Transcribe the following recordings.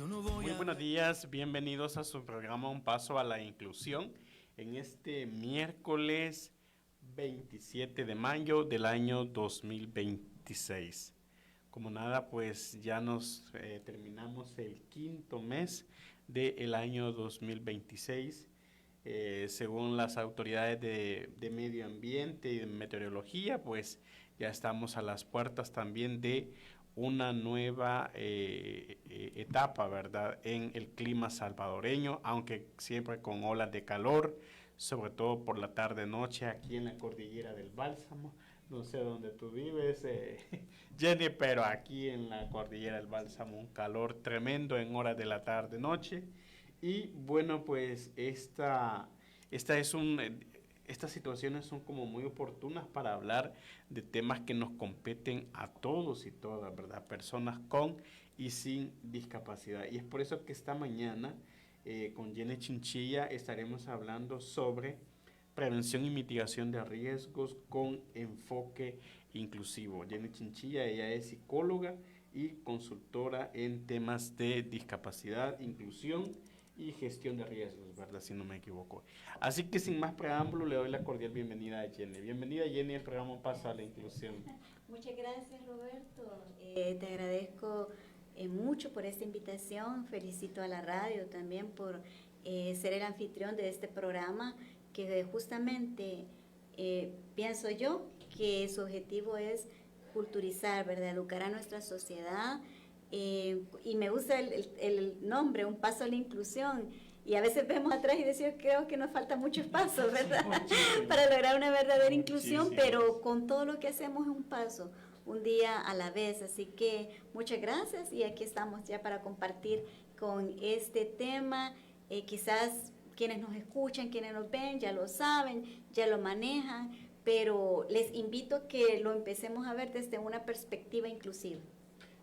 Muy buenos días, bienvenidos a su programa Un Paso a la Inclusión en este miércoles 27 de mayo del año 2026. Como nada, pues ya nos terminamos el quinto mes del año 2026. Según las autoridades de medio ambiente y de meteorología, pues ya estamos a las puertas también de una nueva etapa, ¿verdad?, en el clima salvadoreño, aunque siempre con olas de calor, sobre todo por la tarde-noche aquí en la cordillera del Bálsamo. No sé dónde tú vives, Jenny, pero aquí en la cordillera del Bálsamo un calor tremendo en horas de la tarde-noche. Y bueno, pues estas situaciones son como muy oportunas para hablar de temas que nos competen a todos y todas, ¿verdad? Personas con y sin discapacidad. Y es por eso que esta mañana con Jenny Chinchilla estaremos hablando sobre prevención y mitigación de riesgos con enfoque inclusivo. Jenny Chinchilla, ella es psicóloga y consultora en temas de discapacidad, inclusión y gestión de riesgos, ¿verdad? Si no me equivoco. Así que sin más preámbulo, le doy la cordial bienvenida a Jenny. Bienvenida, Jenny, al programa Paso a la Inclusión. Muchas gracias, Roberto. Te agradezco mucho por esta invitación. Felicito a la radio también por ser el anfitrión de este programa que justamente pienso yo que su objetivo es culturizar, ¿verdad? Educar a nuestra sociedad. Y me gusta el nombre, Un Paso a la Inclusión, y a veces vemos atrás y decimos, creo que nos faltan muchos pasos, ¿verdad? Para lograr una verdadera inclusión, pero con todo lo que hacemos es un paso, un día a la vez. Así que muchas gracias, y aquí estamos ya para compartir con este tema. Quizás quienes nos escuchan, quienes nos ven, ya lo saben, ya lo manejan, pero les invito a que lo empecemos a ver desde una perspectiva inclusiva.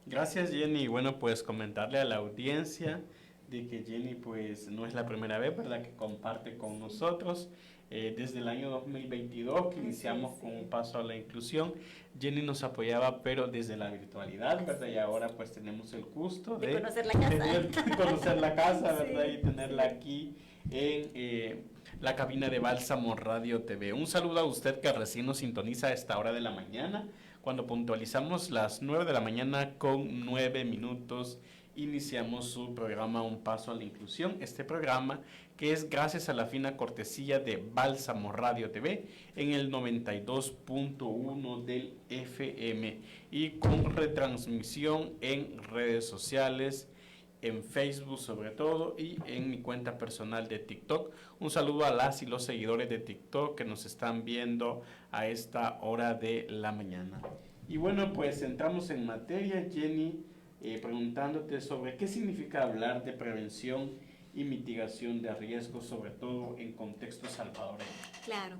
Gracias, Jenny. Bueno, pues comentarle a la audiencia de que Jenny pues no es la primera vez, ¿verdad?, que comparte con nosotros. Desde el año 2022 que iniciamos con Un Paso a la Inclusión, Jenny nos apoyaba, pero desde la virtualidad, ¿verdad? Y ahora pues tenemos el gusto de conocer la casa, conocer la casa, ¿verdad? Sí, y tenerla aquí en la cabina de Bálsamo Radio TV. Un saludo a usted que recién nos sintoniza a esta hora de la mañana, cuando puntualizamos las 9 de la mañana con 9 minutos. Iniciamos su programa Un Paso a la Inclusión, este programa que es gracias a la fina cortesía de Bálsamo Radio TV en el 92.1 del FM y con retransmisión en redes sociales, en Facebook sobre todo, y en mi cuenta personal de TikTok. Un saludo a las y los seguidores de TikTok que nos están viendo a esta hora de la mañana. Y bueno, pues entramos en materia, Jenny, preguntándote sobre qué significa hablar de prevención y mitigación de riesgos, sobre todo en contexto salvadoreño. Claro,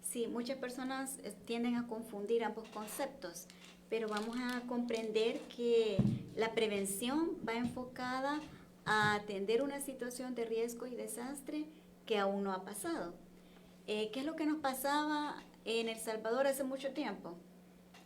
sí, muchas personas tienden a confundir ambos conceptos, pero vamos a comprender que la prevención va enfocada a atender una situación de riesgo y desastre que aún no ha pasado. ¿Qué es lo que nos pasaba en El Salvador hace mucho tiempo?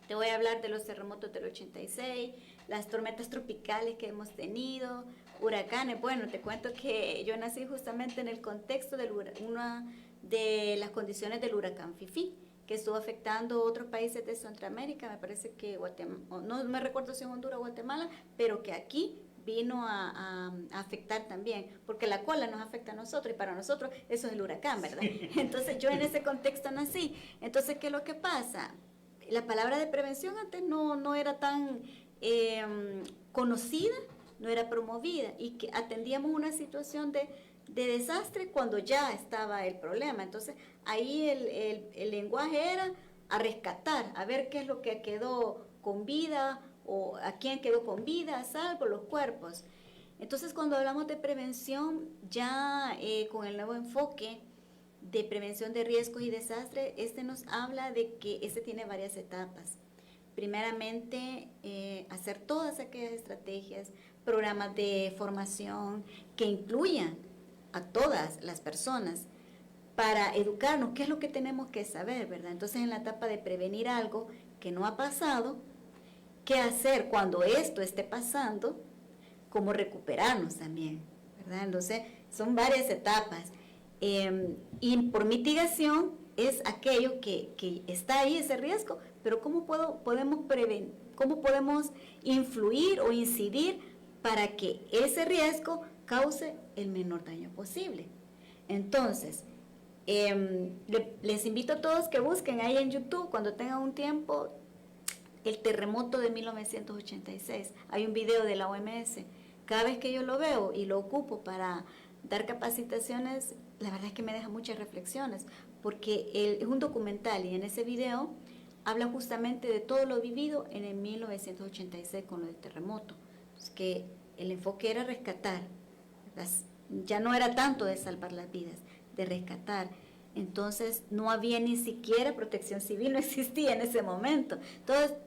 Te voy a hablar de los terremotos del 86, las tormentas tropicales que hemos tenido, huracanes. Bueno, te cuento que yo nací justamente en el contexto de una de las condiciones del huracán Fifi, que estuvo afectando otros países de Centroamérica, me parece que Guatemala, no me recuerdo si en Honduras o Guatemala, pero que aquí vino a afectar también, porque la cola nos afecta a nosotros, y para nosotros eso es el huracán, ¿verdad? Entonces yo en ese contexto nací. Entonces, ¿qué es lo que pasa? La palabra de prevención antes no era tan conocida, no era promovida, y que atendíamos una situación de desastre cuando ya estaba el problema. Entonces ahí el lenguaje era a rescatar, a ver qué es lo que quedó con vida, o a quién quedó con vida, a salvo los cuerpos. Entonces cuando hablamos de prevención, ya con el nuevo enfoque de prevención de riesgos y desastres, nos habla de que tiene varias etapas. Primeramente, hacer todas aquellas estrategias, programas de formación que incluyan a todas las personas para educarnos qué es lo que tenemos que saber, ¿verdad? Entonces, en la etapa de prevenir algo que no ha pasado, qué hacer cuando esto esté pasando, cómo recuperarnos también, ¿verdad? Entonces, son varias etapas. Y por mitigación es aquello que está ahí, ese riesgo, pero ¿cómo podemos influir o incidir para que ese riesgo cause el menor daño posible? Entonces, les invito a todos que busquen ahí en YouTube, cuando tengan un tiempo, el terremoto de 1986. Hay un video de la OMS. Cada vez que yo lo veo y lo ocupo para dar capacitaciones, la verdad es que me deja muchas reflexiones, porque es un documental y en ese video habla justamente de todo lo vivido en el 1986 con lo del terremoto. Entonces, que el enfoque era rescatar, ya no era tanto de salvar las vidas, de rescatar. Entonces no había ni siquiera protección civil, no existía en ese momento.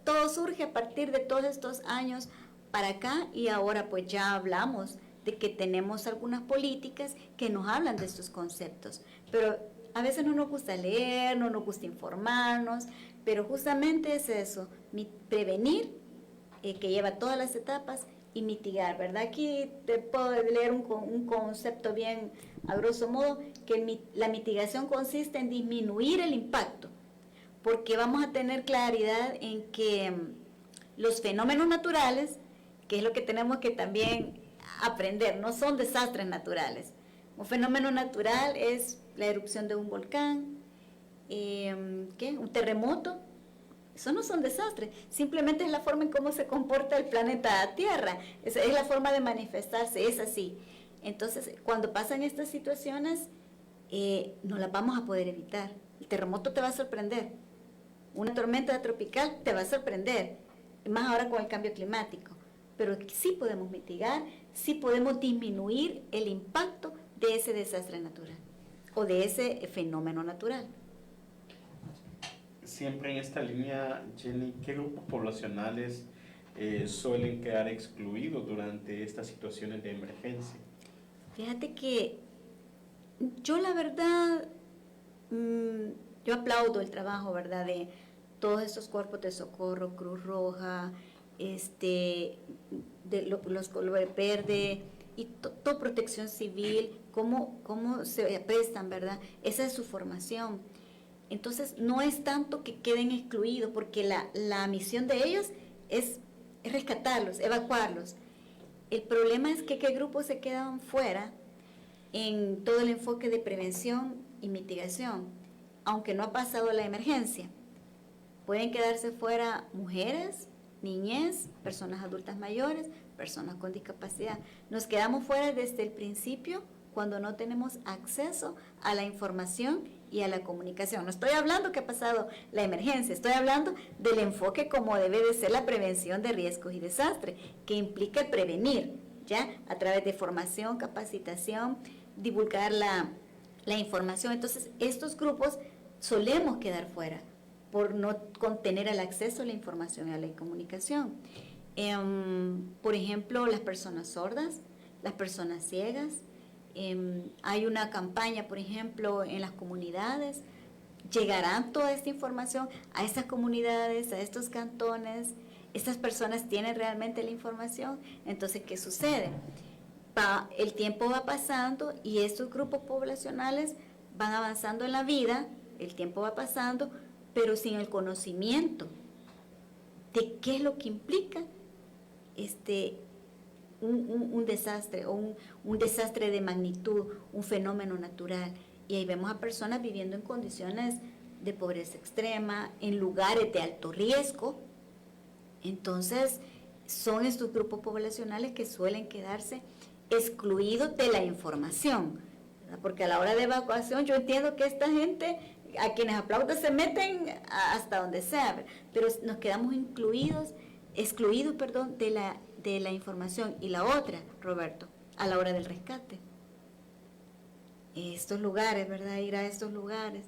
Todo surge a partir de todos estos años para acá, y ahora pues ya hablamos de que tenemos algunas políticas que nos hablan de estos conceptos, pero a veces no nos gusta leer, no nos gusta informarnos, pero justamente es eso, prevenir, que lleva todas las etapas, y mitigar, ¿verdad? Aquí te puedo leer un concepto bien a grosso modo, que la mitigación consiste en disminuir el impacto, porque vamos a tener claridad en que los fenómenos naturales, que es lo que tenemos que también aprender, no son desastres naturales. Un fenómeno natural es la erupción de un volcán, un terremoto. Eso no son desastres, simplemente es la forma en cómo se comporta el planeta Tierra, es la forma de manifestarse, es así. Entonces, cuando pasan estas situaciones, no las vamos a poder evitar. El terremoto te va a sorprender, una tormenta tropical te va a sorprender, más ahora con el cambio climático, pero sí podemos mitigar, sí podemos disminuir el impacto de ese desastre natural o de ese fenómeno natural. Siempre en esta línea, Jenny, ¿qué grupos poblacionales suelen quedar excluidos durante estas situaciones de emergencia? Fíjate que yo la verdad, yo aplaudo el trabajo, ¿verdad?, de todos estos cuerpos de socorro, Cruz Roja, de los colores verde y toda protección civil, cómo se prestan, ¿verdad? Esa es su formación. Entonces, no es tanto que queden excluidos, porque la misión de ellos es rescatarlos, evacuarlos. El problema es que qué grupos se quedan fuera en todo el enfoque de prevención y mitigación, aunque no ha pasado la emergencia. Pueden quedarse fuera mujeres, niñez, personas adultas mayores, personas con discapacidad. Nos quedamos fuera desde el principio cuando no tenemos acceso a la información y a la comunicación. No estoy hablando que ha pasado la emergencia, estoy hablando del enfoque como debe de ser la prevención de riesgos y desastres, que implica prevenir, ¿ya? A través de formación, capacitación, divulgar la información. Entonces, estos grupos solemos quedar fuera por no tener el acceso a la información y a la comunicación. Por ejemplo, las personas sordas, las personas ciegas. Hay una campaña, por ejemplo, en las comunidades. ¿Llegará toda esta información a estas comunidades, a estos cantones? ¿Estas personas tienen realmente la información? Entonces, ¿qué sucede? El tiempo va pasando y estos grupos poblacionales van avanzando en la vida, el tiempo va pasando, pero sin el conocimiento de qué es lo que implica un desastre o un desastre de magnitud, un fenómeno natural. Y ahí vemos a personas viviendo en condiciones de pobreza extrema, en lugares de alto riesgo. Entonces, son estos grupos poblacionales que suelen quedarse excluidos de la información, ¿verdad? Porque a la hora de evacuación yo entiendo que esta gente, a quienes aplauden, se meten hasta donde sea, pero nos quedamos excluidos de la información. Y la otra, Roberto, a la hora del rescate. Estos lugares, ¿verdad? Ir a estos lugares.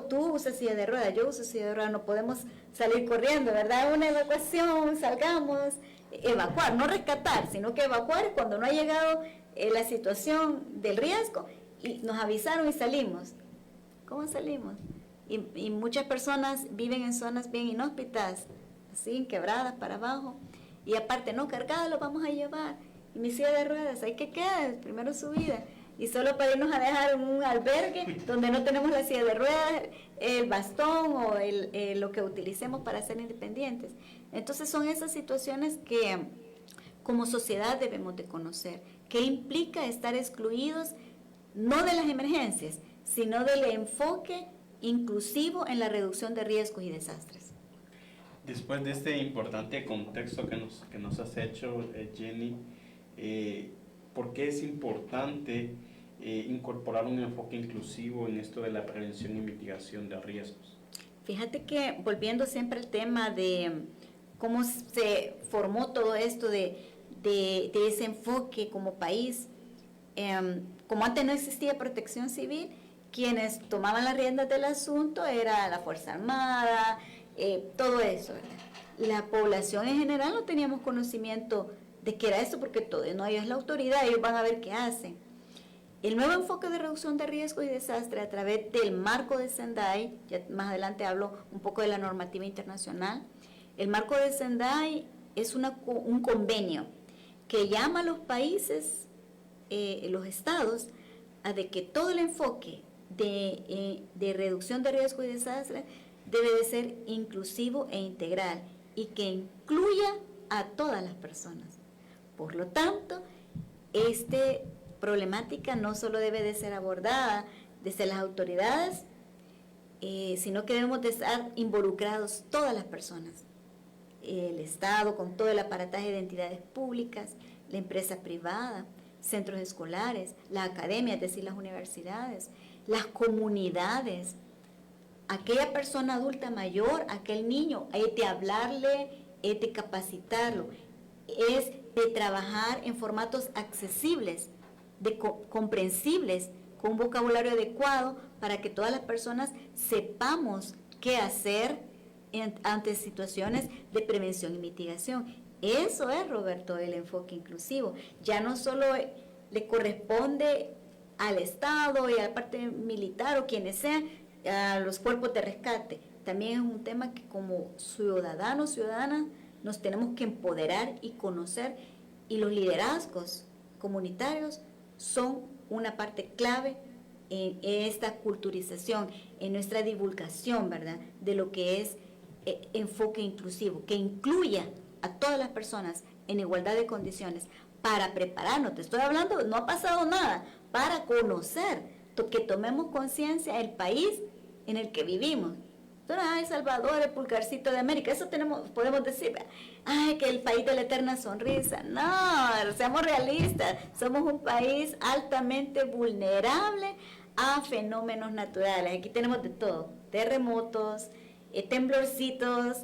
Tú usas silla de ruedas, yo uso silla de ruedas, no podemos salir corriendo, ¿verdad? Una evacuación, salgamos, evacuar, no rescatar, sino que evacuar es cuando no ha llegado la situación del riesgo y nos avisaron y salimos. ¿Cómo salimos? Y muchas personas viven en zonas bien inhóspitas, así, quebradas para abajo, y aparte, no, cargada lo vamos a llevar, y mi silla de ruedas, ahí que queda, primero su vida, y solo para irnos a dejar en un albergue donde no tenemos la silla de ruedas, el bastón o lo que utilicemos para ser independientes. Entonces son esas situaciones que como sociedad debemos de conocer. ¿Qué implica estar excluidos no de las emergencias, sino del enfoque inclusivo en la reducción de riesgos y desastres? Después de este importante contexto que nos has hecho, Jenny, ¿por qué es importante incorporar un enfoque inclusivo en esto de la prevención y mitigación de riesgos? Fíjate que, volviendo siempre al tema de cómo se formó todo esto de ese enfoque como país, como antes no existía protección civil, quienes tomaban las riendas del asunto era la Fuerza Armada, todo eso, ¿verdad? La población en general no teníamos conocimiento de qué era esto, porque todo, no, ellos es la autoridad, ellos van a ver qué hacen. El nuevo enfoque de reducción de riesgo y desastre a través del marco de Sendai, ya más adelante hablo un poco de la normativa internacional. El marco de Sendai es un convenio que llama a los países, los estados, a de que todo el enfoque de reducción de riesgo y desastre debe de ser inclusivo e integral y que incluya a todas las personas. Por lo tanto, esta problemática no solo debe de ser abordada desde las autoridades, sino que debemos de estar involucrados todas las personas. El Estado con todo el aparataje de entidades públicas, la empresa privada, centros escolares, la academia, es decir, las universidades, las comunidades, aquella persona adulta mayor, aquel niño, es de hablarle, es de capacitarlo, es de trabajar en formatos accesibles, comprensibles, con un vocabulario adecuado para que todas las personas sepamos qué hacer ante situaciones de prevención y mitigación. Eso es, Roberto, el enfoque inclusivo. Ya no solo le corresponde al Estado y a la parte militar o quienes sean, a los cuerpos de rescate. También es un tema que como ciudadanos, ciudadanas, nos tenemos que empoderar y conocer, y los liderazgos comunitarios son una parte clave en esta culturización, en nuestra divulgación, ¿verdad?, de lo que es enfoque inclusivo, que incluya a todas las personas en igualdad de condiciones para prepararnos. Te estoy hablando, no ha pasado nada, para conocer, que tomemos conciencia del país en el que vivimos. Entonces, ay, Salvador, el pulgarcito de América, eso podemos decir, ay, que el país de la eterna sonrisa. No, seamos realistas, somos un país altamente vulnerable a fenómenos naturales. Aquí tenemos de todo, terremotos, temblorcitos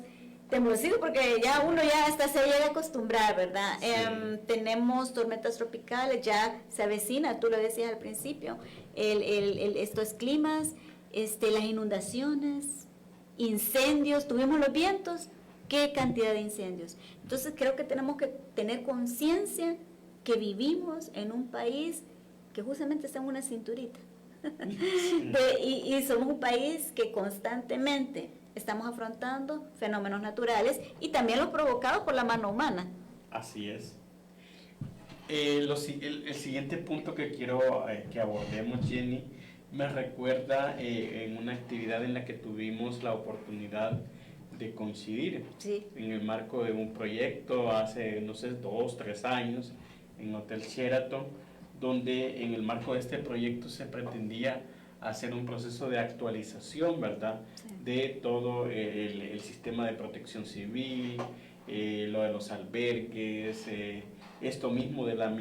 porque ya uno ya hasta se llega a acostumbrar, ¿verdad? Sí. Tenemos tormentas tropicales, ya se avecina, tú lo decías al principio, estos climas, las inundaciones, incendios, tuvimos los vientos, qué cantidad de incendios. Entonces creo que tenemos que tener conciencia que vivimos en un país que justamente está en una cinturita. Y somos un país que constantemente estamos afrontando fenómenos naturales y también los provocados por la mano humana. Así es. El siguiente punto que quiero que abordemos, Jenny, me recuerda en una actividad en la que tuvimos la oportunidad de coincidir, sí, en el marco de un proyecto hace, no sé, 2, 3 años, en Hotel Sheraton, donde en el marco de este proyecto se pretendía hacer un proceso de actualización, ¿verdad?, sí, de todo el sistema de protección civil, lo de los albergues, esto mismo de la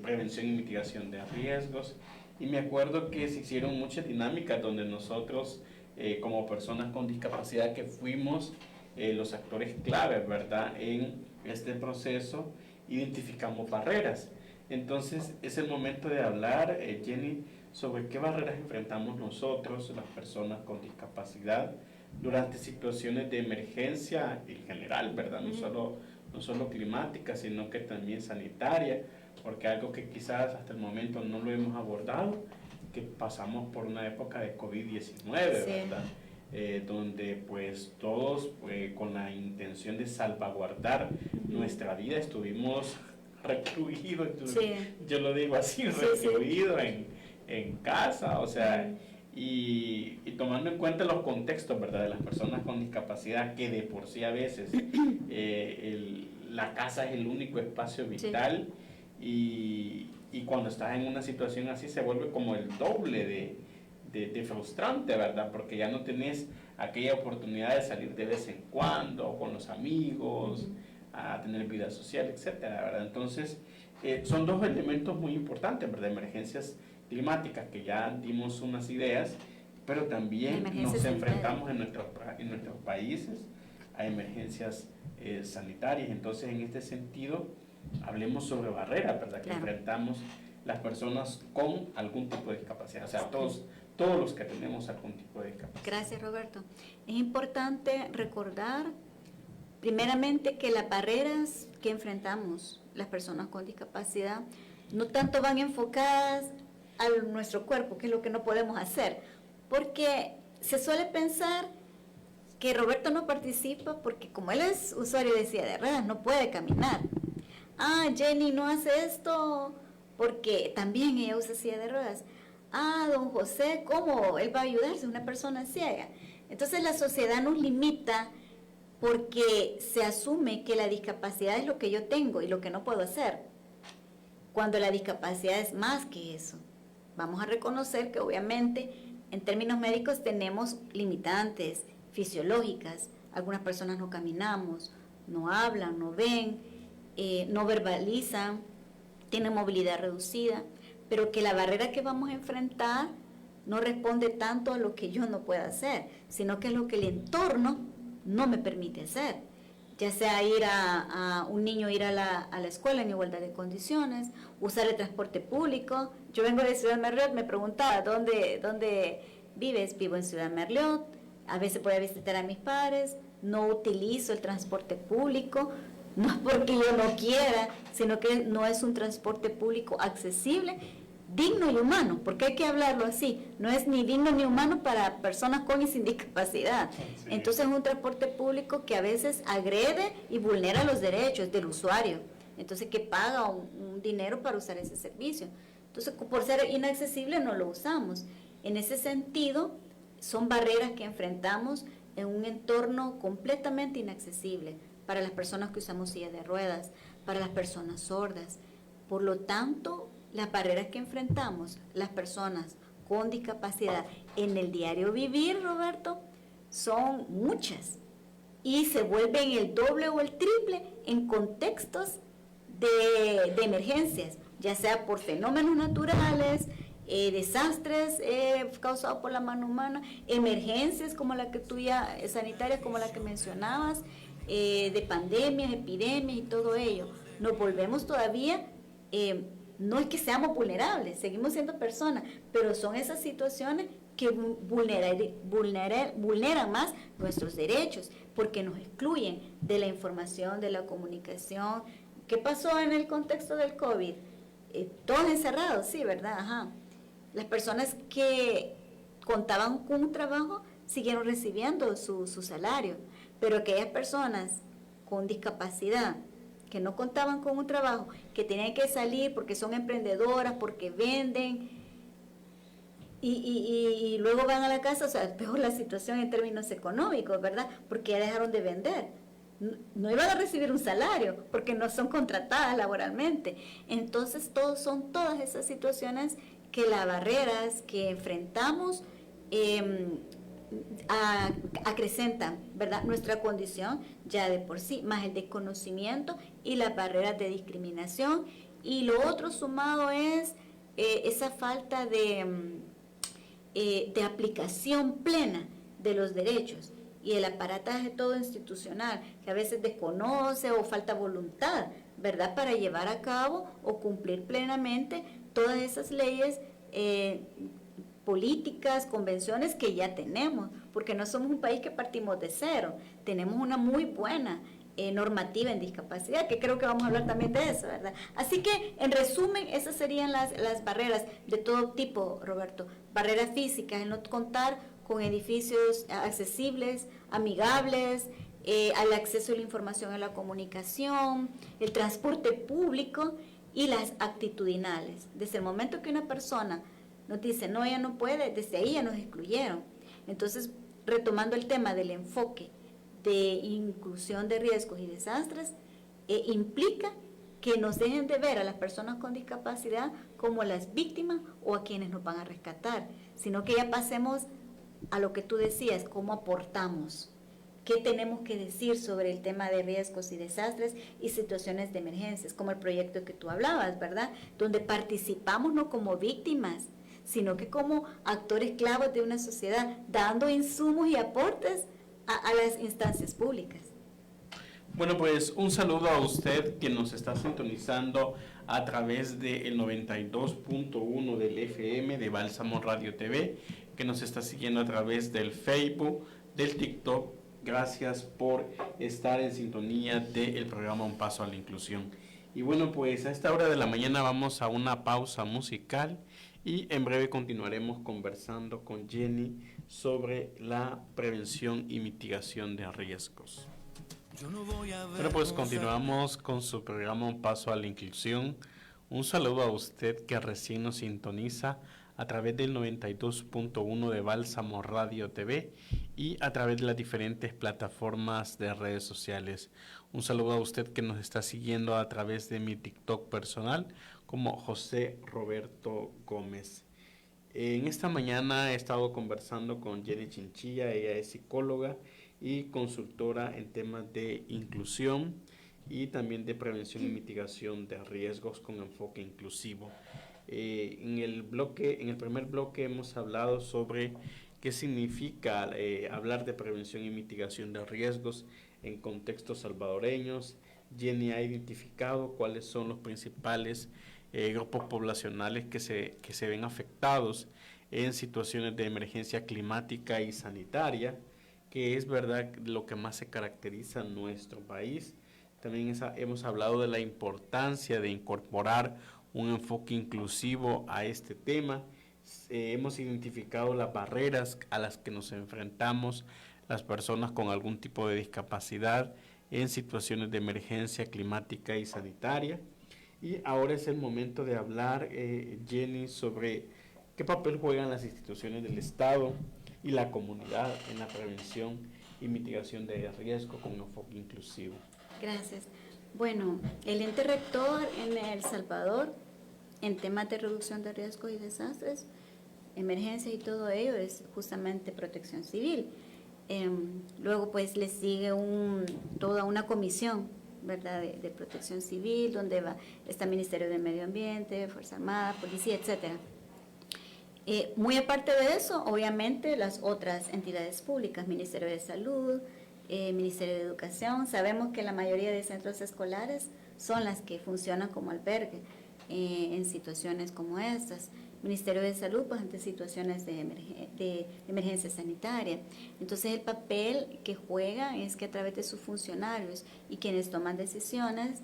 prevención y mitigación de riesgos. Y me acuerdo que se hicieron muchas dinámicas donde nosotros, como personas con discapacidad, que fuimos los actores claves, ¿verdad?, en este proceso, identificamos barreras. Entonces es el momento de hablar, Jenny, sobre qué barreras enfrentamos nosotros, las personas con discapacidad, durante situaciones de emergencia en general, ¿verdad? No solo climática, sino que también sanitaria, porque algo que quizás hasta el momento no lo hemos abordado, que pasamos por una época de COVID-19, sí, ¿verdad? donde pues todos con la intención de salvaguardar nuestra vida estuvimos recluidos, sí. Yo lo digo así, recluidos en casa, o sea, y tomando en cuenta los contextos, ¿verdad?, de las personas con discapacidad, que de por sí a veces la casa es el único espacio vital, y cuando estás en una situación así se vuelve como el doble de frustrante, ¿verdad? Porque ya no tenés aquella oportunidad de salir de vez en cuando con los amigos, a tener vida social, etcétera, ¿verdad? Entonces, son dos elementos muy importantes, ¿verdad? Emergencias climáticas, que ya dimos unas ideas, pero también nos enfrentamos en nuestros países a emergencias sanitarias. Entonces, en este sentido, hablemos sobre barreras, ¿verdad? Que enfrentamos las personas con algún tipo de discapacidad, o sea, todos los que tenemos algún tipo de discapacidad. Gracias, Roberto. Es importante recordar, primeramente, que las barreras que enfrentamos las personas con discapacidad no tanto van enfocadas a nuestro cuerpo, que es lo que no podemos hacer, porque se suele pensar que Roberto no participa porque como él es usuario de silla de ruedas, no puede caminar. Ah, Jenny no hace esto porque también ella usa silla de ruedas. Ah, don José, ¿cómo él va a ayudarse? Es una persona ciega. Entonces la sociedad nos limita porque se asume que la discapacidad es lo que yo tengo y lo que no puedo hacer, cuando la discapacidad es más que eso. Vamos a reconocer que obviamente en términos médicos tenemos limitantes fisiológicas. Algunas personas no caminamos, no hablan, no ven, no verbalizan, tienen movilidad reducida, pero que la barrera que vamos a enfrentar no responde tanto a lo que yo no pueda hacer, sino que es lo que el entorno no me permite hacer, ya sea ir a un niño ir a la escuela en igualdad de condiciones, usar el transporte público. Yo vengo de Ciudad Merliot, me preguntaba, ¿dónde vives? Vivo en Ciudad Merliot, a veces voy a visitar a mis padres, no utilizo el transporte público, no es porque yo no quiera, sino que no es un transporte público accesible, digno y humano, porque hay que hablarlo así, no es ni digno ni humano para personas con y sin discapacidad. Sí. Entonces es un transporte público que a veces agrede y vulnera los derechos del usuario, entonces que paga un dinero para usar ese servicio. Entonces por ser inaccesible no lo usamos. En ese sentido son barreras que enfrentamos en un entorno completamente inaccesible para las personas que usamos silla de ruedas, para las personas sordas. Por lo tanto, las barreras que enfrentamos las personas con discapacidad en el diario vivir, Roberto, son muchas y se vuelven el doble o el triple en contextos de emergencias, ya sea por fenómenos naturales, desastres causados por la mano humana, emergencias como la que tú ya, sanitarias como la que mencionabas, de pandemias, epidemias y todo ello. Nos volvemos todavía, no es que seamos vulnerables, seguimos siendo personas, pero son esas situaciones que vulneran más nuestros derechos, porque nos excluyen de la información, de la comunicación. ¿Qué pasó en el contexto del COVID? Todos encerrados, sí, ¿verdad? Ajá. Las personas que contaban con un trabajo siguieron recibiendo su salario, pero aquellas personas con discapacidad que no contaban con un trabajo, que tenían que salir porque son emprendedoras, porque venden y luego van a la casa, o sea, es peor la situación en términos económicos, ¿verdad? Porque ya dejaron de vender. No iban a recibir un salario porque no son contratadas laboralmente. Entonces son todas esas situaciones que las barreras que enfrentamos acrecentan, ¿verdad?, nuestra condición ya de por sí, más el desconocimiento y las barreras de discriminación. Y lo otro sumado es esa falta de aplicación plena de los derechos y el aparataje todo institucional, que a veces desconoce o falta voluntad, ¿verdad?, para llevar a cabo o cumplir plenamente todas esas leyes, políticas, convenciones que ya tenemos, porque no somos un país que partimos de cero, tenemos una muy buena normativa en discapacidad, que creo que vamos a hablar también de eso, ¿verdad? Así que, en resumen, esas serían las barreras de todo tipo, Roberto. Barreras físicas, el no contar con edificios accesibles, amigables, al acceso a la información, a la comunicación, el transporte público y las actitudinales. Desde el momento que una persona nos dice, no, ella no puede, desde ahí ya nos excluyeron. Entonces, retomando el tema del enfoque de inclusión de riesgos y desastres, implica que nos dejen de ver a las personas con discapacidad como las víctimas o a quienes nos van a rescatar, sino que ya pasemos a lo que tú decías, cómo aportamos, qué tenemos que decir sobre el tema de riesgos y desastres y situaciones de emergencias, como el proyecto que tú hablabas, ¿verdad? Donde participamos no como víctimas, sino que como actores clavos de una sociedad, dando insumos y aportes a las instancias públicas. Bueno, pues un saludo a usted que nos está sintonizando a través del 92.1 del FM de Bálsamo Radio TV, que nos está siguiendo a través del Facebook, del TikTok. Gracias por estar en sintonía del programa Un Paso a la Inclusión. Y bueno, pues a esta hora de la mañana vamos a una pausa musical y en breve continuaremos conversando con Jenny sobre la prevención y mitigación de riesgos. Bueno, pues continuamos con su programa Un Paso a la Inclusión. Un saludo a usted que recién nos sintoniza a través del 92.1 de Bálsamo Radio TV y a través de las diferentes plataformas de redes sociales. Un saludo a usted que nos está siguiendo a través de mi TikTok personal como José Roberto Gómez. En esta mañana he estado conversando con Jenny Chinchilla, ella es psicóloga y consultora en temas de inclusión y también de prevención y mitigación de riesgos con enfoque inclusivo. En el primer bloque hemos hablado sobre qué significa hablar de prevención y mitigación de riesgos en contextos salvadoreños. Jenny ha identificado cuáles son los principales grupos poblacionales que se ven afectados en situaciones de emergencia climática y sanitaria, que es verdad lo que más se caracteriza en nuestro país. También hemos hablado de la importancia de incorporar un enfoque inclusivo a este tema. Hemos identificado las barreras a las que nos enfrentamos las personas con algún tipo de discapacidad en situaciones de emergencia climática y sanitaria. Y ahora es el momento de hablar, Jenny, sobre qué papel juegan las instituciones del Estado y la comunidad en la prevención y mitigación de riesgo con enfoque inclusivo. Gracias. Bueno, el ente rector en El Salvador, en temas de reducción de riesgos y desastres, emergencias y todo ello, es justamente Protección Civil. Luego pues le sigue toda una comisión, ¿verdad?, de Protección Civil, donde está Ministerio de Medio Ambiente, Fuerza Armada, Policía, etcétera. Muy aparte de eso, obviamente las otras entidades públicas, Ministerio de Salud, Ministerio de Educación. Sabemos que la mayoría de centros escolares son las que funcionan como albergue en situaciones como estas. Ministerio de Salud, pues ante situaciones de emergencia sanitaria. Entonces el papel que juega es que a través de sus funcionarios y quienes toman decisiones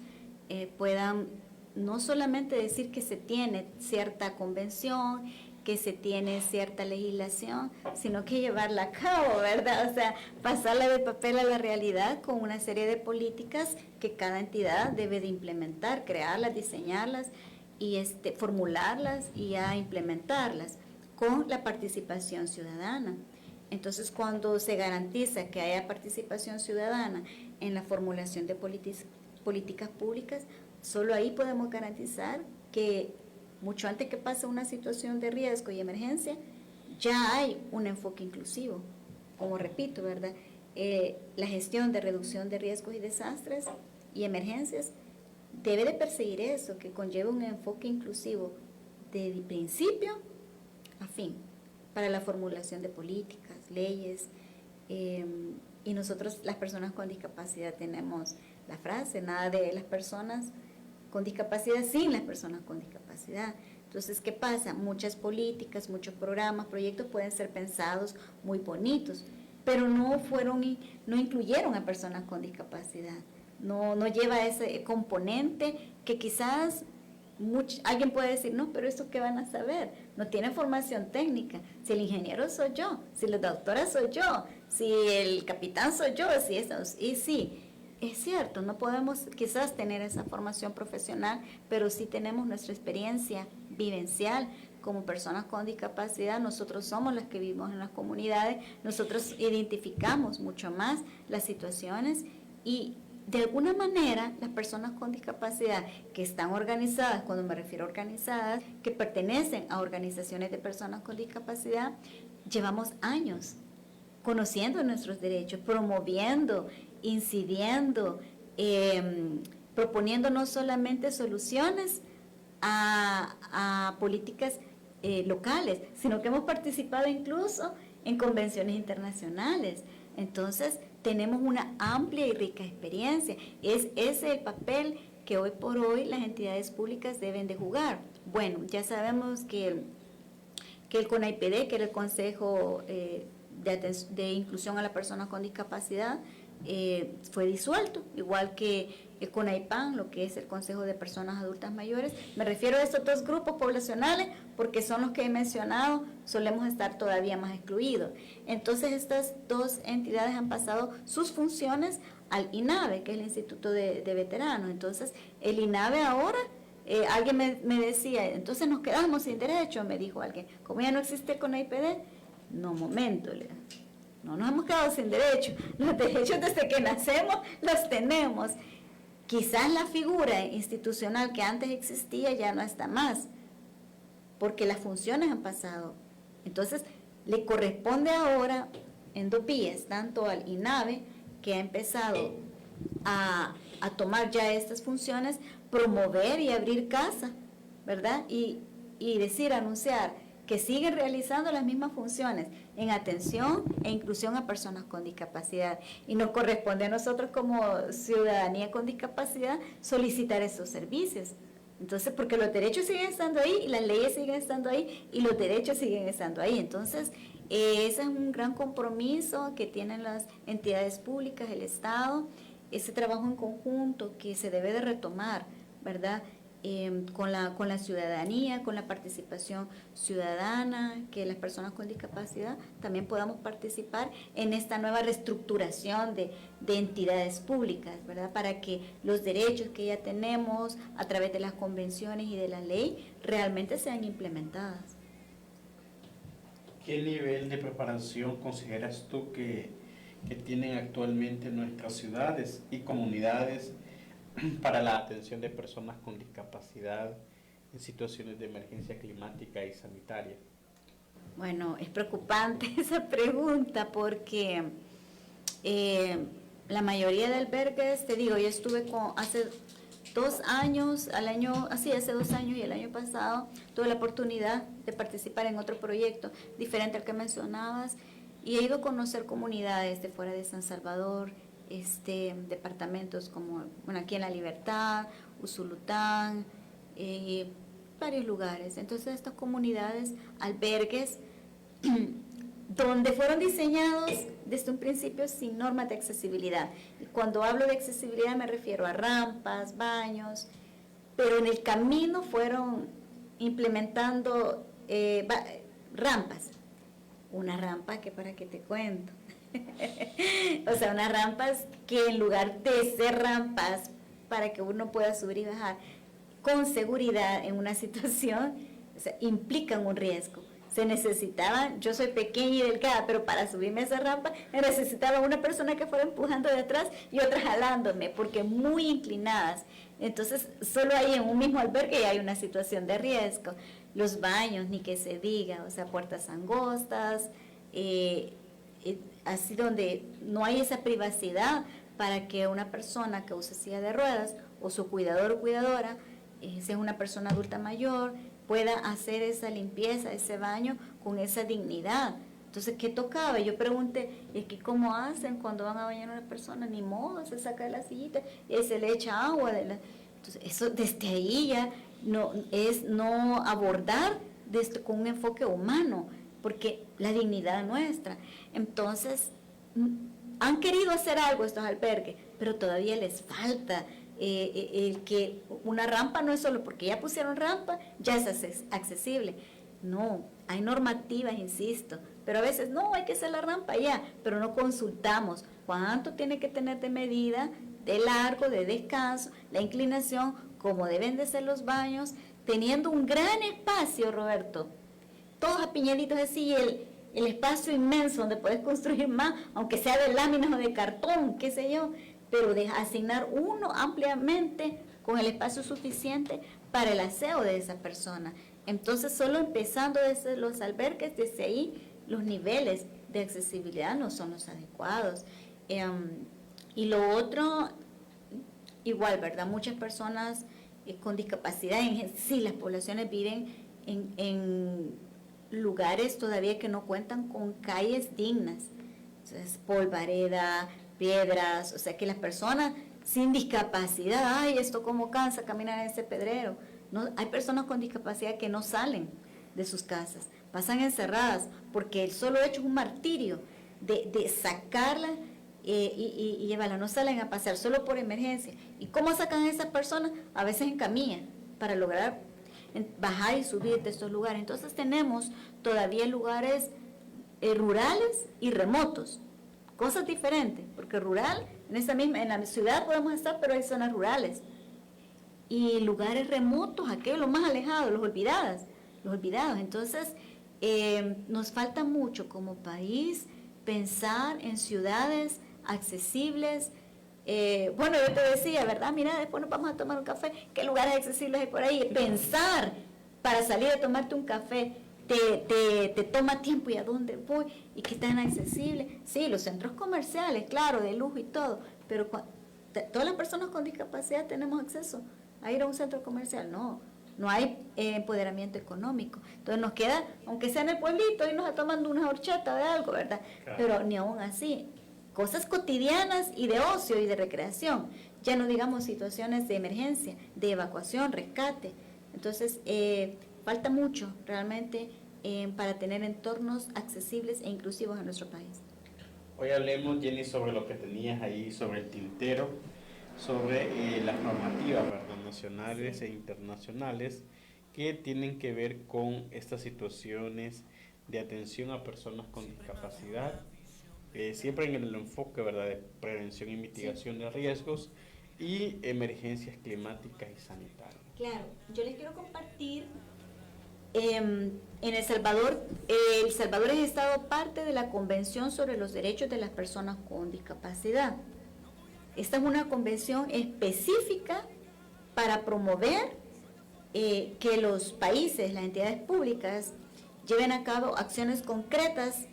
puedan no solamente decir que se tiene cierta convención, que se tiene cierta legislación, sino que llevarla a cabo, ¿verdad? O sea, pasarla de papel a la realidad con una serie de políticas que cada entidad debe de implementar, crearlas, diseñarlas y formularlas y a implementarlas con la participación ciudadana. Entonces, cuando se garantiza que haya participación ciudadana en la formulación de políticas públicas, solo ahí podemos garantizar que mucho antes que pase una situación de riesgo y emergencia, ya hay un enfoque inclusivo. Como repito, ¿verdad? La gestión de reducción de riesgos y desastres y emergencias debe de perseguir eso, que conlleve un enfoque inclusivo de principio a fin, para la formulación de políticas, leyes, y nosotros, las personas con discapacidad, tenemos la frase, nada de las personas con discapacidad sin las personas con discapacidad. Entonces, ¿qué pasa? Muchas políticas, muchos programas, proyectos pueden ser pensados muy bonitos, pero no incluyeron a personas con discapacidad. No lleva ese componente que quizás Alguien puede decir, no, pero ¿eso qué van a saber? No tienen formación técnica. Si el ingeniero soy yo, si la doctora soy yo, si el capitán soy yo, y sí, es cierto, no podemos quizás tener esa formación profesional, pero sí tenemos nuestra experiencia vivencial. Como personas con discapacidad, nosotros somos las que vivimos en las comunidades, nosotros identificamos mucho más las situaciones y de alguna manera las personas con discapacidad que están organizadas, cuando me refiero a organizadas, que pertenecen a organizaciones de personas con discapacidad, llevamos años conociendo nuestros derechos, promoviendo, incidiendo, proponiendo no solamente soluciones a políticas locales, sino que hemos participado incluso en convenciones internacionales. Entonces, tenemos una amplia y rica experiencia. Ese es el papel que hoy por hoy las entidades públicas deben de jugar. Bueno, ya sabemos que el CONAIPD, que era el Consejo de Inclusión a las Personas con Discapacidad, fue disuelto, igual que el CONAIPAN, lo que es el Consejo de Personas Adultas Mayores. Me refiero a estos dos grupos poblacionales porque son los que he mencionado, solemos estar todavía más excluidos. Entonces estas dos entidades han pasado sus funciones al INAVE, que es el Instituto de Veteranos. Entonces el INAVE ahora, alguien me decía, entonces nos quedamos sin derecho, me dijo alguien, como ya no existe el CONAIPD, no, momento, no nos hemos quedado sin derecho, los derechos desde que nacemos los tenemos. Quizás la figura institucional que antes existía ya no está más, porque las funciones han pasado. Entonces, le corresponde ahora en dos vías, tanto al INAVE, que ha empezado a tomar ya estas funciones, promover y abrir casa, ¿verdad? Y decir, anunciar que siguen realizando las mismas funciones en atención e inclusión a personas con discapacidad. Y nos corresponde a nosotros como ciudadanía con discapacidad solicitar esos servicios. Entonces, porque los derechos siguen estando ahí, y las leyes siguen estando ahí, y los derechos siguen estando ahí. Entonces, ese es un gran compromiso que tienen las entidades públicas, el Estado, ese trabajo en conjunto que se debe de retomar, ¿verdad?, con la ciudadanía, con la participación ciudadana, que las personas con discapacidad también podamos participar en esta nueva reestructuración de entidades públicas, ¿verdad?, para que los derechos que ya tenemos a través de las convenciones y de la ley realmente sean implementadas. ¿Qué nivel de preparación consideras tú que tienen actualmente nuestras ciudades y comunidades para la atención de personas con discapacidad en situaciones de emergencia climática y sanitaria? Bueno, es preocupante esa pregunta porque la mayoría de albergues, te digo, yo estuve hace 2 años, hace 2 años y el año pasado tuve la oportunidad de participar en otro proyecto diferente al que mencionabas y he ido a conocer comunidades de fuera de San Salvador, departamentos como, bueno, aquí en La Libertad, Usulután, varios lugares. Entonces estas comunidades, albergues, donde fueron diseñados desde un principio sin normas de accesibilidad. Y cuando hablo de accesibilidad me refiero a rampas, baños, pero en el camino fueron implementando rampas. Una rampa que para qué te cuento. O sea, unas rampas que en lugar de ser rampas para que uno pueda subir y bajar con seguridad en una situación, o sea, implican un riesgo. Se necesitaba, yo soy pequeña y delgada, pero para subirme a esa rampa necesitaba una persona que fuera empujando de atrás y otra jalándome, porque muy inclinadas. Entonces, solo ahí en un mismo albergue hay una situación de riesgo. Los baños, ni que se diga, o sea, puertas angostas, así donde no hay esa privacidad para que una persona que use silla de ruedas o su cuidador o cuidadora, sea una persona adulta mayor, pueda hacer esa limpieza, ese baño con esa dignidad. Entonces, ¿qué tocaba? Yo pregunté, ¿y aquí cómo hacen cuando van a bañar a una persona? Ni modo, se saca de la sillita y se le echa agua. Entonces, eso desde ahí ya no abordar con un enfoque humano, porque la dignidad nuestra. Entonces, han querido hacer algo estos albergues, pero todavía les falta el que una rampa no es solo porque ya pusieron rampa, ya es accesible. No, hay normativas, insisto, pero a veces no, hay que hacer la rampa ya, pero no consultamos cuánto tiene que tener de medida, de largo, de descanso, la inclinación, cómo deben de ser los baños, teniendo un gran espacio, Roberto, todos apiñaditos así, el espacio inmenso donde puedes construir más, aunque sea de láminas o de cartón, qué sé yo, pero de asignar uno ampliamente con el espacio suficiente para el aseo de esa persona. Entonces, solo empezando desde los albergues, desde ahí los niveles de accesibilidad no son los adecuados. Y lo otro, igual, ¿verdad? Muchas personas con discapacidad, sí, las poblaciones viven en lugares todavía que no cuentan con calles dignas. Entonces, polvareda, piedras, o sea que las personas sin discapacidad, ay, esto cómo cansa caminar en ese pedrero. No, hay personas con discapacidad que no salen de sus casas, pasan encerradas, porque el solo hecho es un martirio de sacarla y llevarla, no salen a pasear solo por emergencia. ¿Y cómo sacan a esas personas? A veces en camilla, para lograr bajar y subir de estos lugares. Entonces tenemos todavía lugares rurales y remotos, cosas diferentes, porque rural, en la ciudad podemos estar, pero hay zonas rurales. Y lugares remotos, aquellos los más alejados, los olvidados. Entonces, nos falta mucho como país pensar en ciudades accesibles. Bueno, yo te decía, ¿verdad? Mira, después nos vamos a tomar un café, ¿qué lugares accesibles hay por ahí? Pensar para salir a tomarte un café, te toma tiempo, ¿y a dónde voy? ¿Y qué tan accesible? Sí, los centros comerciales, claro, de lujo y todo, pero todas las personas con discapacidad tenemos acceso a ir a un centro comercial. No hay empoderamiento económico. Entonces nos queda, aunque sea en el pueblito, irnos a tomando una horchata de algo, ¿verdad? Claro. Pero ni aún así, cosas cotidianas y de ocio y de recreación, ya no digamos situaciones de emergencia, de evacuación, rescate. Entonces, falta mucho realmente para tener entornos accesibles e inclusivos en nuestro país. Hoy hablemos, Jenny, sobre lo que tenías ahí, sobre el tintero, sobre las normativas, ¿verdad?, nacionales e internacionales que tienen que ver con estas situaciones de atención a personas con discapacidad, siempre en el enfoque, ¿verdad?, de prevención y mitigación de riesgos y emergencias climáticas y sanitarias. Claro, yo les quiero compartir, en El Salvador ha estado parte de la Convención sobre los Derechos de las Personas con Discapacidad. Esta es una convención específica para promover que los países, las entidades públicas, lleven a cabo acciones concretas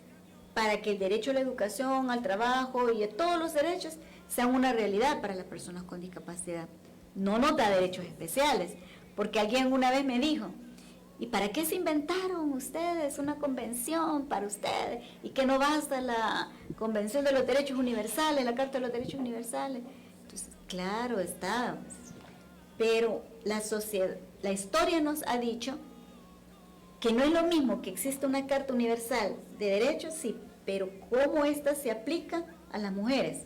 para que el derecho a la educación, al trabajo y a todos los derechos sean una realidad para las personas con discapacidad. No nos da derechos especiales, porque alguien una vez me dijo, ¿y para qué se inventaron ustedes una convención para ustedes? ¿Y que no basta la Convención de los Derechos Universales, la Carta de los Derechos Universales? Entonces, claro está, pero la historia nos ha dicho que no es lo mismo que exista una Carta Universal de Derechos, sí, pero cómo ésta se aplica a las mujeres.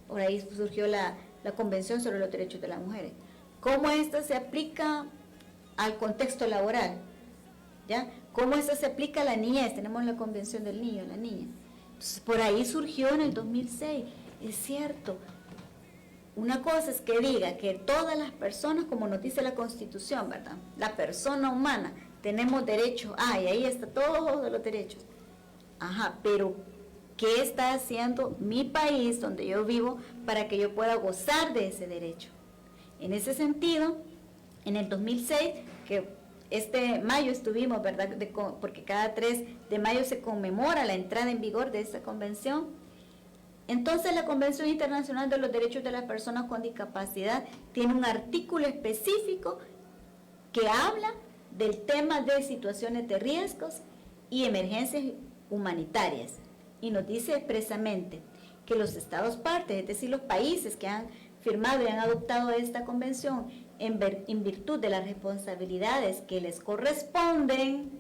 Por ahí surgió la Convención sobre los Derechos de las Mujeres. Cómo ésta se aplica al contexto laboral, ¿ya? Cómo esta se aplica a la niñez, tenemos la Convención del Niño, la niña. Entonces, por ahí surgió en el 2006, es cierto. Una cosa es que diga que todas las personas, como nos dice la Constitución, ¿verdad?, la persona humana, tenemos derecho, y ahí está todos los derechos. Ajá, pero ¿qué está haciendo mi país, donde yo vivo, para que yo pueda gozar de ese derecho? En ese sentido, en el 2006, que este mayo estuvimos, ¿verdad?, porque cada 3 de mayo se conmemora la entrada en vigor de esta convención. Entonces la Convención Internacional de los Derechos de las Personas con Discapacidad tiene un artículo específico que habla del tema de situaciones de riesgos y emergencias humanitarias, y nos dice expresamente que los estados partes, es decir, los países que han firmado y han adoptado esta convención en virtud de las responsabilidades que les corresponden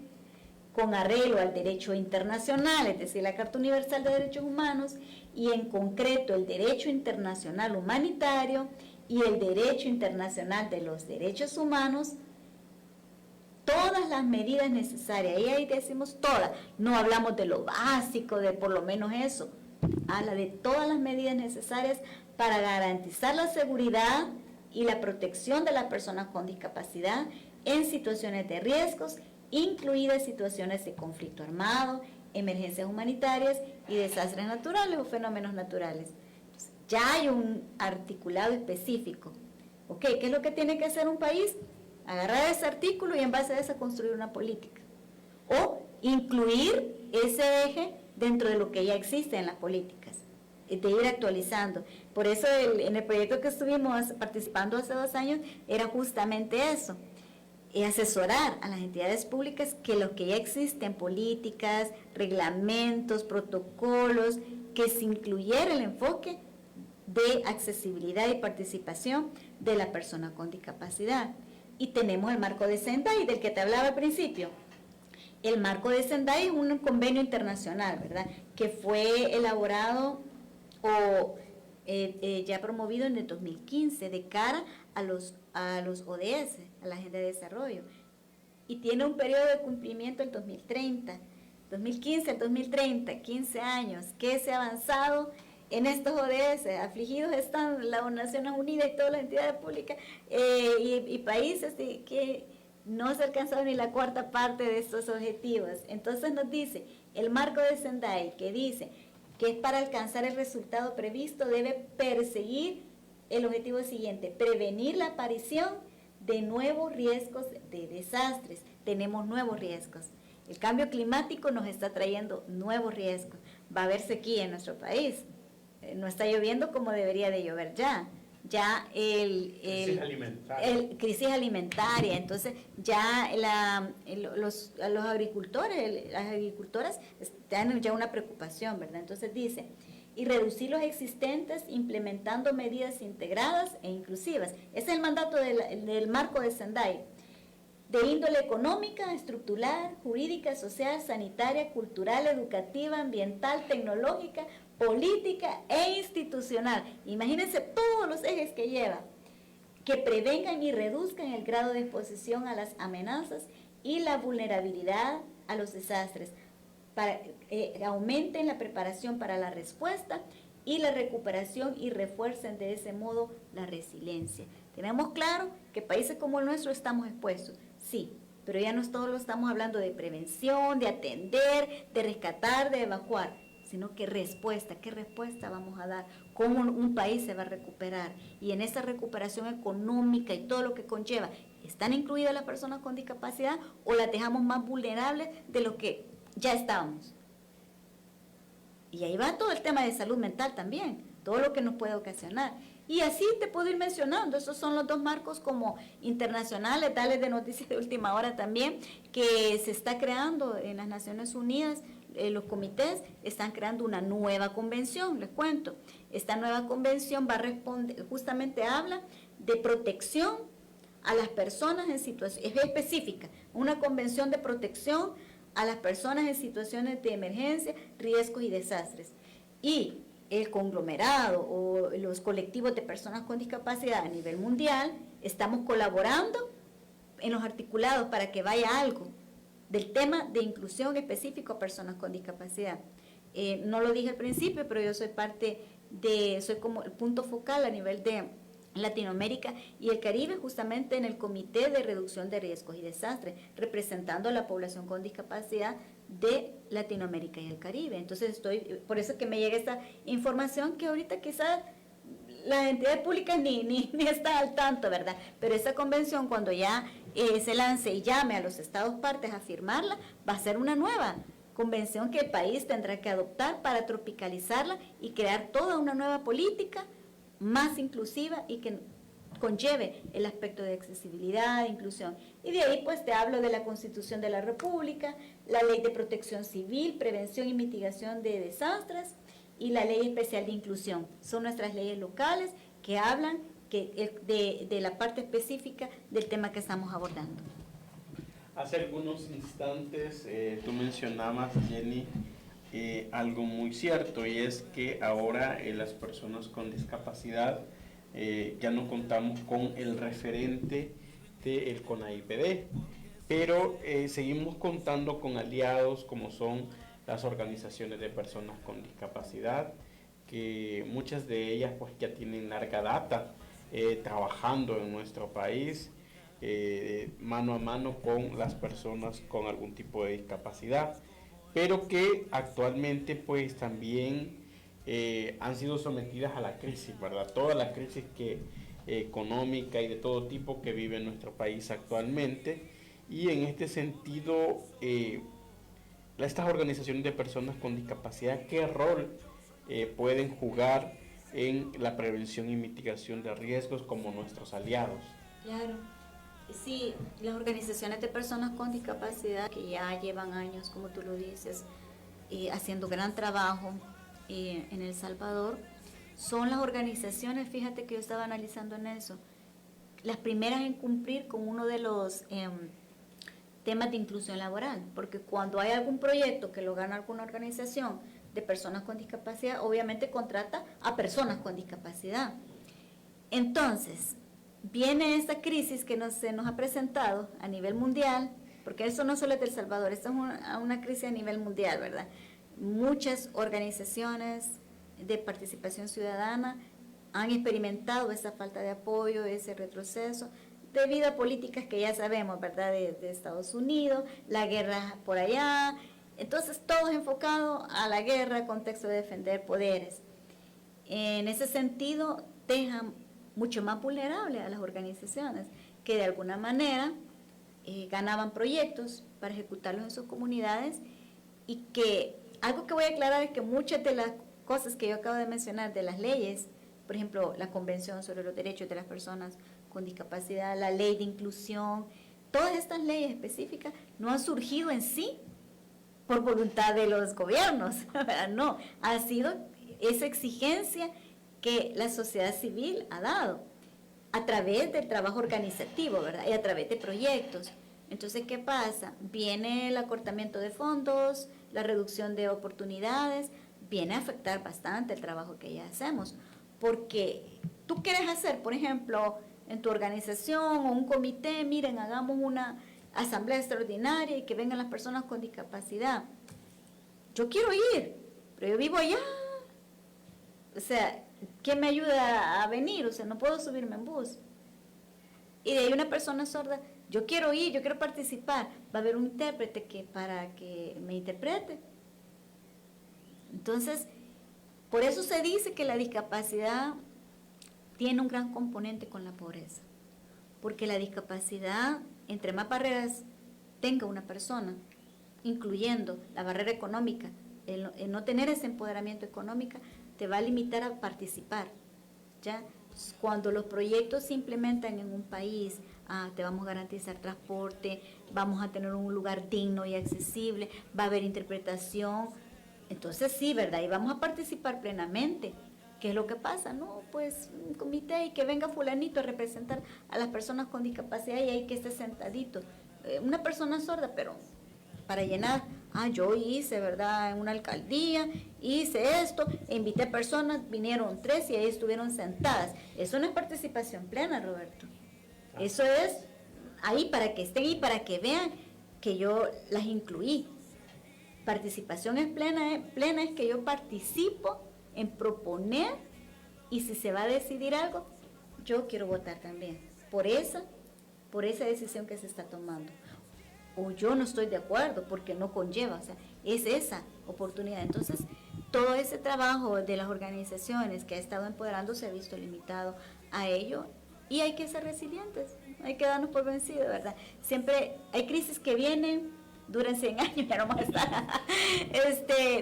con arreglo al derecho internacional, es decir, la Carta Universal de Derechos Humanos, y en concreto el derecho internacional humanitario y el derecho internacional de los derechos humanos todas las medidas necesarias, y ahí decimos todas, no hablamos de lo básico, de por lo menos eso, habla de todas las medidas necesarias para garantizar la seguridad y la protección de las personas con discapacidad en situaciones de riesgos, incluidas situaciones de conflicto armado, emergencias humanitarias y desastres naturales o fenómenos naturales. Entonces, ya hay un articulado específico. ¿Ok? ¿Qué es lo que tiene que hacer un país? Agarrar ese artículo y en base a eso construir una política. O incluir ese eje dentro de lo que ya existe en las políticas, de ir actualizando. Por eso en el proyecto que estuvimos participando hace 2 años era justamente eso, asesorar a las entidades públicas que lo que ya existen, políticas, reglamentos, protocolos, que se incluyera el enfoque de accesibilidad y participación de la persona con discapacidad. Y tenemos el marco de Sendai, del que te hablaba al principio. El marco de Sendai es un convenio internacional, ¿verdad?, que fue elaborado o ya promovido en el 2015 de cara a los ODS, a la Agenda de Desarrollo. Y tiene un periodo de cumplimiento el 2030. 2015 al 2030, 15 años. ¿Qué se ha avanzado en estos ODS? Afligidos están las Naciones Unidas y todas las entidades públicas y países que no se ha alcanzado ni la 1/4 parte de estos objetivos. Entonces nos dice el marco de Sendai, que dice que es para alcanzar el resultado previsto, debe perseguir el objetivo siguiente: prevenir la aparición de nuevos riesgos de desastres. Tenemos nuevos riesgos. El cambio climático nos está trayendo nuevos riesgos. Va a haber sequía en nuestro país. No está lloviendo como debería de llover ya. Ya crisis alimentaria. Entonces ya los agricultores, las agricultoras tienen ya una preocupación, ¿verdad? Entonces dice, y reducir los existentes implementando medidas integradas e inclusivas. Ese es el mandato del marco de Sendai, de índole económica, estructural, jurídica, social, sanitaria, cultural, educativa, ambiental, tecnológica, política e institucional. Imagínense todos los ejes que lleva, que prevengan y reduzcan el grado de exposición a las amenazas y la vulnerabilidad a los desastres, para aumenten la preparación para la respuesta y la recuperación y refuercen de ese modo la resiliencia. Tenemos claro que países como el nuestro estamos expuestos, sí, pero ya no todos lo estamos hablando de prevención, de atender, de rescatar, de evacuar, sino que respuesta, ¿qué respuesta vamos a dar? ¿Cómo un país se va a recuperar? Y en esa recuperación económica y todo lo que conlleva, ¿están incluidas las personas con discapacidad o las dejamos más vulnerables de lo que ya estábamos? Y ahí va todo el tema de salud mental también, todo lo que nos puede ocasionar. Y así te puedo ir mencionando, esos son los 2 marcos como internacionales, tales de noticias de última hora también, que se está creando en las Naciones Unidas. Los comités están creando una nueva convención, les cuento. Esta nueva convención va a responder, justamente habla de protección a las personas en situaciones, es específica, una convención de protección a las personas en situaciones de emergencia, riesgos y desastres. Y el conglomerado o los colectivos de personas con discapacidad a nivel mundial estamos colaborando en los articulados para que vaya algo del tema de inclusión específico a personas con discapacidad. No lo dije al principio, pero yo soy soy como el punto focal a nivel de Latinoamérica y el Caribe, justamente en el Comité de Reducción de Riesgos y Desastres, representando a la población con discapacidad de Latinoamérica y el Caribe. Entonces por eso que me llega esta información que ahorita quizás las entidades públicas ni está al tanto, ¿verdad? Pero esa convención, cuando ya se lance y llame a los estados partes a firmarla, va a ser una nueva convención que el país tendrá que adoptar para tropicalizarla y crear toda una nueva política más inclusiva y que conlleve el aspecto de accesibilidad e inclusión. Y de ahí pues te hablo de la Constitución de la República, la Ley de Protección Civil, Prevención y Mitigación de Desastres y la Ley Especial de Inclusión. Son nuestras leyes locales que hablan de la parte específica del tema que estamos abordando. Hace algunos instantes tú mencionabas, Jenny, algo muy cierto, y es que ahora las personas con discapacidad ya no contamos con el referente del CONAIPD, pero seguimos contando con aliados como son las organizaciones de personas con discapacidad, que muchas de ellas pues ya tienen larga data trabajando en nuestro país mano a mano con las personas con algún tipo de discapacidad, pero que actualmente pues también han sido sometidas a la crisis, ¿verdad? Toda la crisis económica y de todo tipo que vive nuestro país actualmente, y en este sentido estas organizaciones de personas con discapacidad, ¿qué rol pueden jugar en la prevención y mitigación de riesgos como nuestros aliados? Claro, sí, las organizaciones de personas con discapacidad que ya llevan años, como tú lo dices, haciendo gran trabajo en El Salvador, son las organizaciones, fíjate que yo estaba analizando en eso, las primeras en cumplir con uno de los temas de inclusión laboral, porque cuando hay algún proyecto que lo gana alguna organización de personas con discapacidad, obviamente contrata a personas con discapacidad. Entonces, viene esta crisis que se nos ha presentado a nivel mundial, porque eso no solo es de El Salvador, esto es una crisis a nivel mundial, ¿verdad? Muchas organizaciones de participación ciudadana han experimentado esa falta de apoyo, ese retroceso, debido a políticas que ya sabemos, ¿verdad? De Estados Unidos, la guerra por allá, entonces todo es enfocado a la guerra, contexto de defender poderes. En ese sentido, dejan mucho más vulnerable a las organizaciones que de alguna manera ganaban proyectos para ejecutarlos en sus comunidades, y que algo que voy a aclarar es que muchas de las cosas que yo acabo de mencionar de las leyes, por ejemplo, la Convención sobre los Derechos de las Personas con Discapacidad, la Ley de Inclusión, todas estas leyes específicas no han surgido en sí por voluntad de los gobiernos, no, ha sido esa exigencia que la sociedad civil ha dado a través del trabajo organizativo, ¿verdad? Y a través de proyectos. Entonces, ¿qué pasa? Viene el acortamiento de fondos, la reducción de oportunidades, viene a afectar bastante el trabajo que ya hacemos, porque tú quieres hacer, por ejemplo, en tu organización o un comité, miren, hagamos una asamblea extraordinaria y que vengan las personas con discapacidad. Yo quiero ir, pero yo vivo allá. O sea, ¿quién me ayuda a venir? O sea, no puedo subirme en bus. Y de ahí una persona sorda, yo quiero ir, yo quiero participar. Va a haber un intérprete para que me interprete. Entonces, por eso se dice que la discapacidad tiene un gran componente con la pobreza. Porque la discapacidad, entre más barreras tenga una persona, incluyendo la barrera económica, el no tener ese empoderamiento económico, te va a limitar a participar, ¿ya? Cuando los proyectos se implementan en un país, te vamos a garantizar transporte, vamos a tener un lugar digno y accesible, va a haber interpretación, entonces sí, ¿verdad? Y vamos a participar plenamente. ¿Qué es lo que pasa? No, pues un comité y que venga fulanito a representar a las personas con discapacidad y hay que esté sentadito. Una persona sorda, pero para llenar, yo hice, ¿verdad? En una alcaldía, hice esto, invité personas, vinieron 3 y ahí estuvieron sentadas. Eso no es participación plena, Roberto. Eso es ahí para que estén y para que vean que yo las incluí. Participación es plena es que yo participo en proponer, y si se va a decidir algo, yo quiero votar también por esa decisión que se está tomando. O yo no estoy de acuerdo porque no conlleva, o sea, es esa oportunidad. Entonces, todo ese trabajo de las organizaciones que ha estado empoderando se ha visto limitado a ello, y hay que ser resilientes, hay que darnos por vencidos, ¿verdad? Siempre hay crisis que vienen, duran 100 años, ya no más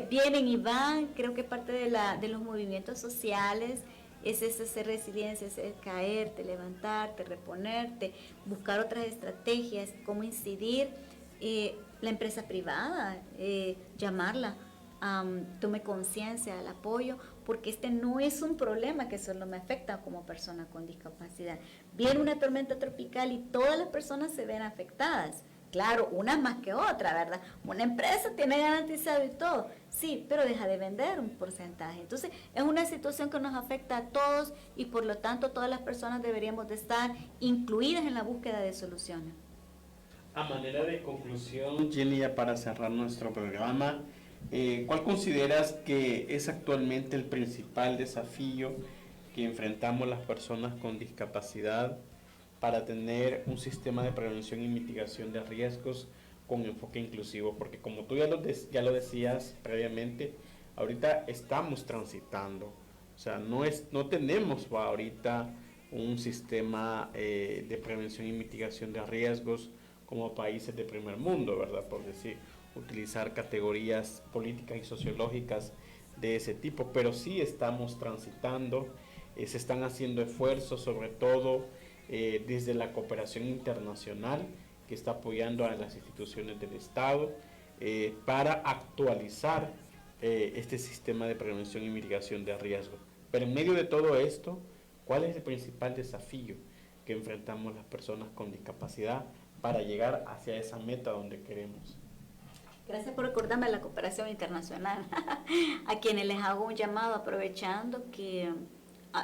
vienen y van. Creo que parte de los movimientos sociales es ese ser resiliencia, es caerte, levantarte, reponerte, buscar otras estrategias, cómo incidir. La empresa privada, llamarla, tome conciencia al apoyo, porque este no es un problema que solo me afecta como persona con discapacidad. Viene una tormenta tropical y todas las personas se ven afectadas. Claro, una más que otra, ¿verdad? Una empresa tiene garantizado y todo, sí, pero deja de vender un porcentaje. Entonces, es una situación que nos afecta a todos y por lo tanto todas las personas deberíamos de estar incluidas en la búsqueda de soluciones. A manera de conclusión, Jenny, ya para cerrar nuestro programa, ¿cuál consideras que es actualmente el principal desafío que enfrentamos las personas con discapacidad para tener un sistema de prevención y mitigación de riesgos con enfoque inclusivo? Porque como tú ya lo decías previamente, ahorita estamos transitando, o sea, no tenemos ahorita un sistema de prevención y mitigación de riesgos como países de primer mundo, ¿verdad? Por decir, utilizar categorías políticas y sociológicas de ese tipo, pero sí estamos transitando, se están haciendo esfuerzos, sobre todo desde la cooperación internacional que está apoyando a las instituciones del Estado para actualizar este sistema de prevención y mitigación de riesgos. Pero en medio de todo esto, ¿cuál es el principal desafío que enfrentamos las personas con discapacidad para llegar hacia esa meta donde queremos? Gracias por recordarme la cooperación internacional, a quienes les hago un llamado aprovechando que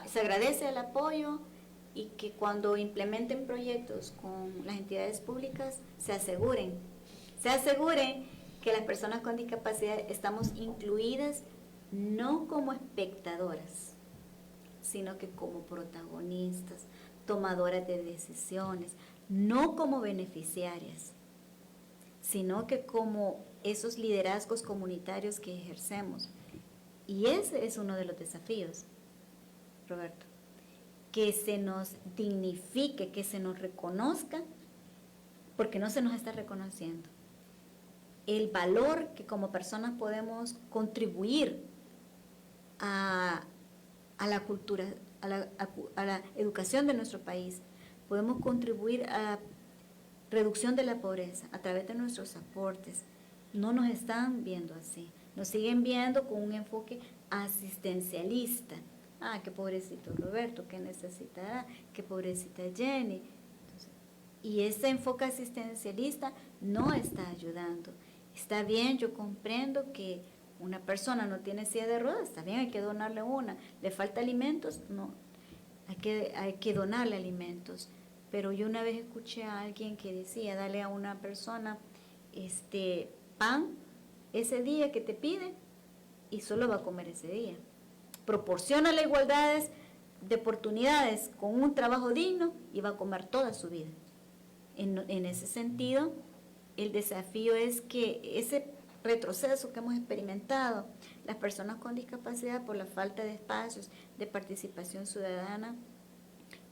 se agradece el apoyo y que cuando implementen proyectos con las entidades públicas se aseguren que las personas con discapacidad estamos incluidas no como espectadoras, sino que como protagonistas, tomadoras de decisiones, no como beneficiarias, sino que como esos liderazgos comunitarios que ejercemos. Y ese es uno de los desafíos, Roberto, que se nos dignifique, que se nos reconozca, porque no se nos está reconociendo el valor que como personas podemos contribuir a la cultura, a la educación de nuestro país. Podemos contribuir a la reducción de la pobreza a través de nuestros aportes. No nos están viendo así, nos siguen viendo con un enfoque asistencialista. Qué pobrecito Roberto, qué necesitará, qué pobrecita Jenny. Entonces, y ese enfoque asistencialista no está ayudando. Está bien, yo comprendo que una persona no tiene silla de ruedas, está bien, hay que donarle una. ¿Le falta alimentos? No, hay que donarle alimentos. Pero yo una vez escuché a alguien que decía, dale a una persona pan ese día que te pide y solo va a comer ese día. Proporciona la igualdad de oportunidades con un trabajo digno y va a comer toda su vida. En ese sentido, el desafío es que ese retroceso que hemos experimentado, las personas con discapacidad por la falta de espacios, de participación ciudadana,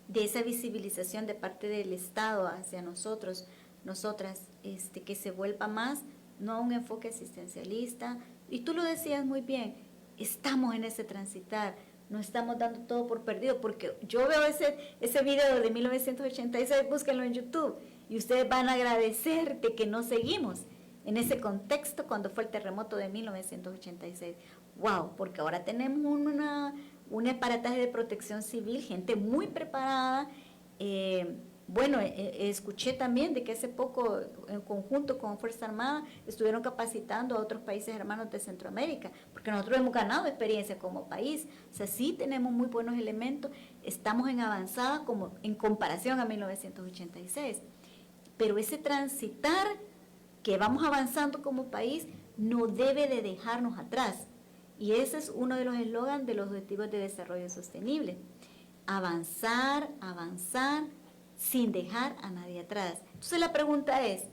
de esa visibilización de parte del Estado hacia nosotros, nosotras, que se vuelva más, no un enfoque asistencialista. Y tú lo decías muy bien, estamos en ese transitar, no estamos dando todo por perdido, porque yo veo ese video de 1986, búsquenlo en YouTube, y ustedes van a agradecer de que no seguimos en ese contexto cuando fue el terremoto de 1986. ¡Wow! Porque ahora tenemos un aparataje de protección civil, gente muy preparada. Escuché también de que hace poco, en conjunto con Fuerza Armada, estuvieron capacitando a otros países hermanos de Centroamérica, porque nosotros hemos ganado experiencia como país. O sea, sí tenemos muy buenos elementos, estamos en avanzada como en comparación a 1986. Pero ese transitar que vamos avanzando como país no debe de dejarnos atrás. Y ese es uno de los eslogans de los Objetivos de Desarrollo Sostenible. Avanzar, avanzar, sin dejar a nadie atrás. Entonces la pregunta es,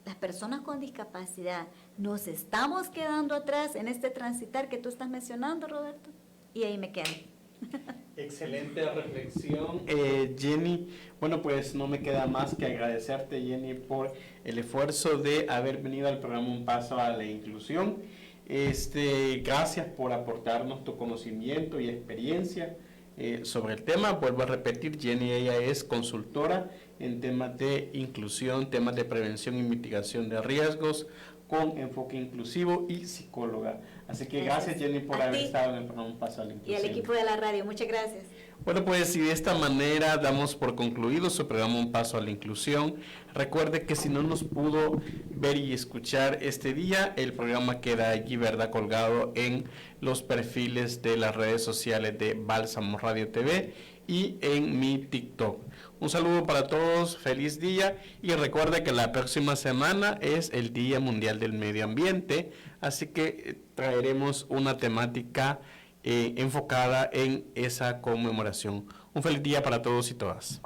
¿las personas con discapacidad nos estamos quedando atrás en este transitar que tú estás mencionando, Roberto? Y ahí me quedo. Excelente reflexión, Jenny. Bueno, pues no me queda más que agradecerte, Jenny, por el esfuerzo de haber venido al programa Un Paso a la Inclusión. Gracias por aportarnos tu conocimiento y experiencia sobre el tema. Vuelvo a repetir, Jenny, ella es consultora en temas de inclusión, temas de prevención y mitigación de riesgos, con enfoque inclusivo y psicóloga. Así que gracias Jenny por haber estado en el programa Un Paso a la Inclusión. Y al equipo de la radio, muchas gracias. Bueno, pues y de esta manera damos por concluido su programa Un Paso a la Inclusión. Recuerde que si no nos pudo ver y escuchar este día, el programa queda allí, ¿verdad?, colgado en los perfiles de las redes sociales de Bálsamo Radio TV y en mi TikTok. Un saludo para todos, feliz día, y recuerde que la próxima semana es el Día Mundial del Medio Ambiente, así que traeremos una temática enfocada en esa conmemoración. Un feliz día para todos y todas.